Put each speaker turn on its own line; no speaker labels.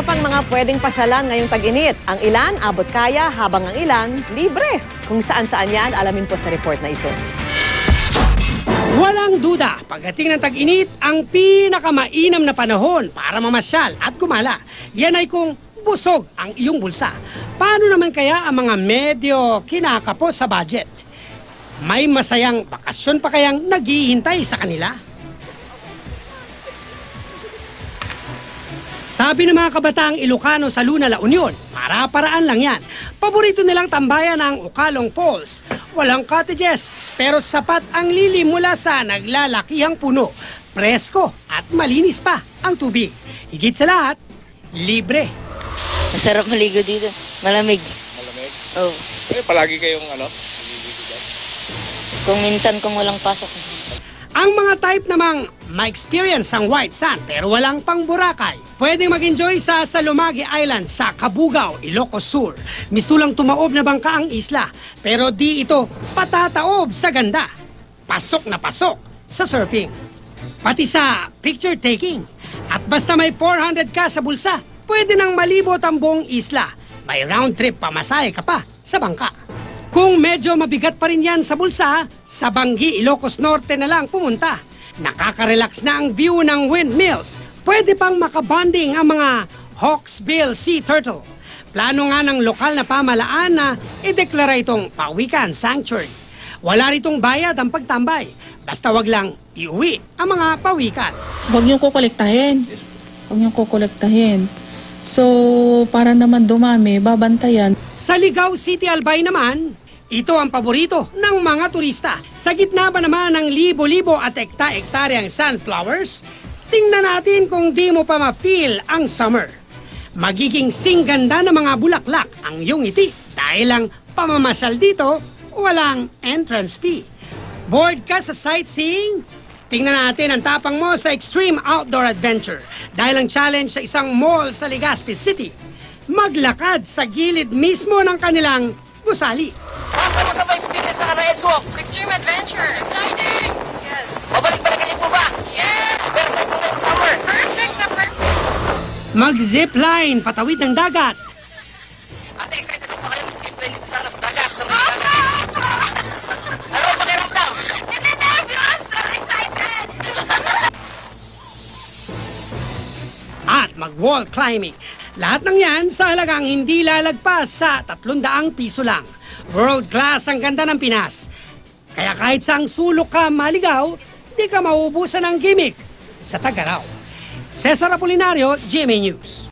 Narito pang mga pwedeng pasyalan ngayong tag-init. Ang ilan, abot kaya, habang ang ilan, libre. Kung saan-saan yan, alamin po sa report na ito.
Walang duda, pagdating ng tag-init, ang pinakamainam na panahon para mamasyal at gumala. Yan ay kung busog ang iyong bulsa. Paano naman kaya ang mga medyo kinakapos sa budget? May masayang bakasyon pa kayang naghihintay sa kanila? Sabi ng mga kabataang Ilocano sa Luna, La Union, para-paraan lang yan. Paborito nilang tambayan ang Ucalong Falls. Walang cottages, pero sapat ang lili mula sa naglalakihang puno. Presko at malinis pa ang tubig. Higit sa lahat, libre.
Masarap maligo dito. Malamig.
Malamig?
Oo.
Eh, palagi kayong naliligo dyan?
Kung minsan kung walang pasok.
Ang mga type namang ma-experience ang white sand pero walang pang Boracay, pwedeng mag-enjoy sa Salumagi Island sa Cabugao, Ilocos Sur. Mistulang tumaob na bangka ang isla, pero di ito patataob sa ganda. Pasok na pasok sa surfing. Pati sa picture taking. At basta may 400 ka sa bulsa, pwede nang malibot ang buong isla. May round trip pamasahe ka pa sa bangka. Kung medyo mabigat pa rin yan sa bulsa, sa Banggi, Ilocos Norte na lang pumunta. Nakaka-relax na ang view ng windmills. Pwede pang makabonding ang mga Hawksbill Sea Turtle. Plano nga ng lokal na pamalaan na ideklara itong Pawikan Sanctuary. Wala ritong bayad ang pagtambay. Basta wag lang iuwi ang mga pawikan.
Huwag niyong kukolektahin. Huwag niyong kukolektahin. So, para naman dumami, babantayan.
Sa Ligao City, Albay naman, ito ang paborito ng mga turista. Sa gitna ba naman ng libo-libo at ekta-ektaryang sunflowers, tingnan natin kung di mo pa ma-feel ang summer. Magiging singganda ng mga bulaklak ang iyong ngiti dahil ang pamamasyal dito, walang entrance fee. Bored ka sa sightseeing? Tingnan natin ang tapang mo sa Extreme Outdoor Adventure dahil ang challenge sa isang mall sa Legazpi City, maglakad sa gilid mismo ng kanilang gusali.
Kamusta ba experience na Edgewalk?
Extreme adventure. Exciting! Yes.
Babalik-balikan po ba?
Yeah!
Perfect po na yung summer.
Perfect na perfect!
Mag-zipline, patawid ng dagat.
Ate, excited po ba kayo mag-zipline dito sa dagat? Sa mga dagat? Ano ang pakiramdam?
Nervous! Pero excited!
At mag-wall climbing. Lahat ng yan sa halagang hindi lalagpas sa 300 piso lang. World class ang ganda ng Pinas. Kaya kahit saang sulok ka maligaw, di ka mauubusan ng gimmick sa Tagaraw. Cesar Apolinario, GMA News.